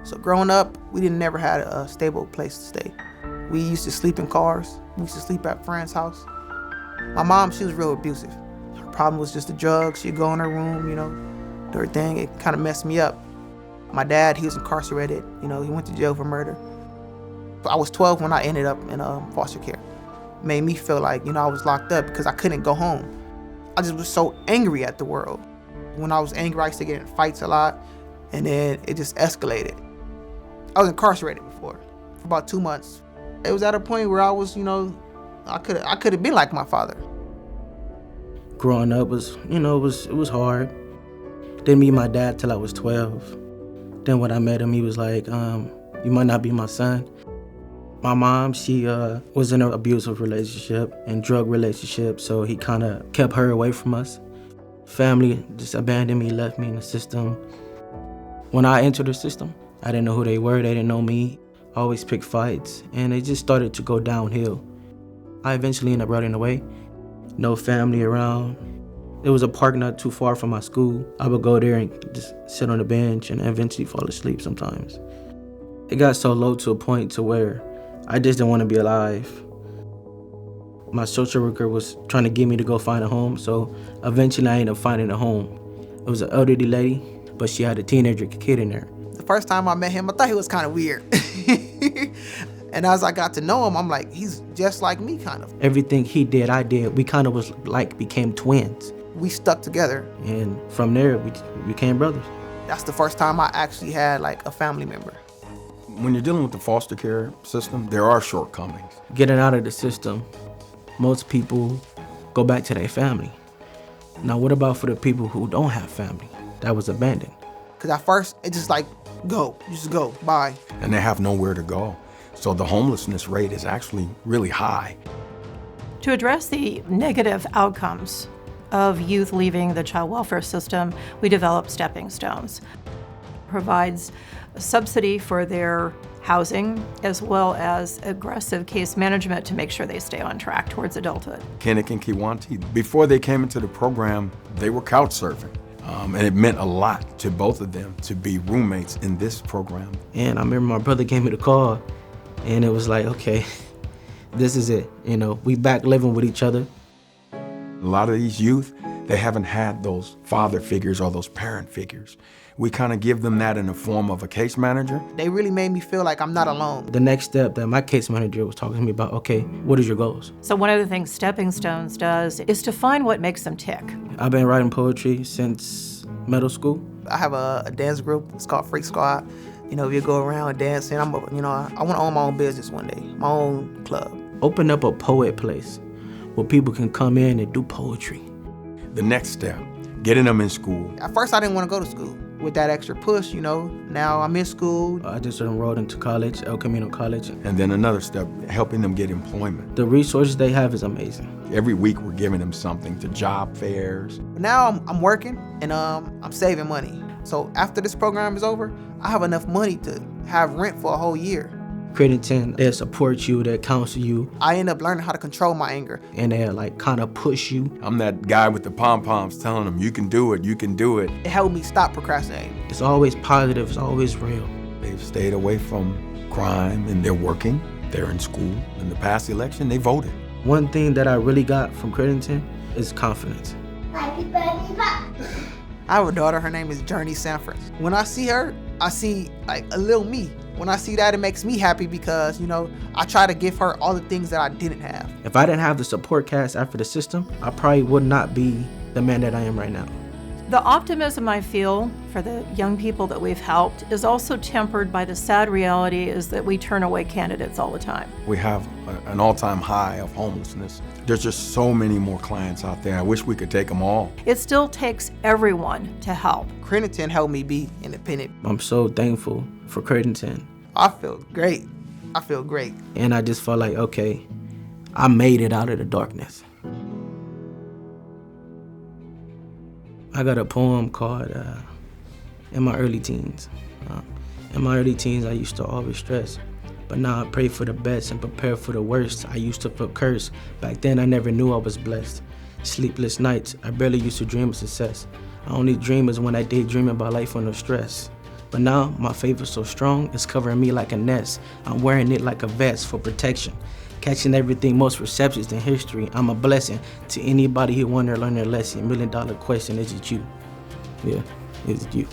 So growing up, we didn't never had a stable place to stay. We used to sleep in cars. We used to sleep at friends' house. My mom, she was real abusive. Her problem was just the drugs. She'd go in her room, do her thing. It kind of messed me up. My dad, he was incarcerated. He went to jail for murder. But I was 12 when I ended up in foster care. Made me feel like, I was locked up because I couldn't go home. I just was so angry at the world. When I was angry, I used to get in fights a lot, and then it just escalated. I was incarcerated before for about 2 months. It was at a point where I was, I could have been like my father. Growing up was, it was hard. Didn't meet my dad till I was 12. Then when I met him, he was like, you might not be my son. My mom, she was in an abusive relationship and drug relationship, so he kind of kept her away from us. Family just abandoned me, left me in the system. When I entered the system, I didn't know who they were, they didn't know me. I always picked fights, and it just started to go downhill. I eventually ended up running away. No family around. There was a park not too far from my school. I would go there and just sit on the bench and eventually fall asleep sometimes. It got so low to a point to where I just didn't want to be alive. My social worker was trying to get me to go find a home, so eventually I ended up finding a home. It was an elderly lady, but she had a teenager kid in there. The first time I met him, I thought he was kind of weird. And as I got to know him, I'm like, he's just like me, kind of. Everything he did, I did. We kind of was like became twins. We stuck together. And from there, we became brothers. That's the first time I actually had like a family member. When you're dealing with the foster care system, there are shortcomings. Getting out of the system, most people go back to their family. Now, what about for the people who don't have family that was abandoned? Because at first, it's just like, go, just go, bye. And they have nowhere to go. So the homelessness rate is actually really high. To address the negative outcomes of youth leaving the child welfare system, we developed Stepping Stones. Provides a subsidy for their housing as well as aggressive case management to make sure they stay on track towards adulthood. Kinnick and Keiwunty, before they came into the program, they were couch surfing. And it meant a lot to both of them to be roommates in this program. And I remember my brother gave me the call, and it was like, okay, this is it. We back living with each other. A lot of these youth, they haven't had those father figures or those parent figures. We kind of give them that in the form of a case manager. They really made me feel like I'm not alone. The next step that my case manager was talking to me about, okay, what is your goals? So one of the things Stepping Stones does is to find what makes them tick. I've been writing poetry since middle school. I have a dance group. It's called Freak Squad. We go around dancing. I want to own my own business one day, my own club. Open up a poet place where people can come in and do poetry. The next step, getting them in school. At first, I didn't want to go to school. With that extra push, now I'm in school. I just enrolled into college, El Camino College. And then another step, helping them get employment. The resources they have is amazing. Every week we're giving them something to job fairs. Now I'm working and I'm saving money. So after this program is over, I have enough money to have rent for a whole year. Crittenton, they'll support you, they'll counsel you. I end up learning how to control my anger. And they'll kind of push you. I'm that guy with the pom-poms telling them, you can do it, you can do it. It helped me stop procrastinating. It's always positive, it's always real. They've stayed away from crime and they're working, they're in school. In the past election, they voted. One thing that I really got from Crittenton is confidence. I have a daughter, her name is Journey Sanford. When I see her, I see like a little me. When I see that, it makes me happy because, I try to give her all the things that I didn't have. If I didn't have the support cast after the system, I probably would not be the man that I am right now. The optimism I feel for the young people that we've helped is also tempered by the sad reality is that we turn away candidates all the time. We have an all-time high of homelessness. There's just so many more clients out there. I wish we could take them all. It still takes everyone to help. Crittenton helped me be independent. I'm so thankful for Crittenton. I feel great. And I just felt like, okay, I made it out of the darkness. I got a poem called In My Early Teens. In my early teens, I used to always stress, but now I pray for the best and prepare for the worst. I used to feel cursed. Back then, I never knew I was blessed. Sleepless nights, I barely used to dream of success. I only dream is when I daydream about life under stress. But now my favor's so strong, it's covering me like a nest. I'm wearing it like a vest for protection. Catching everything, most receptions in history. I'm a blessing to anybody who want to learn their lesson. $1 million question, is it you? Yeah, is it you?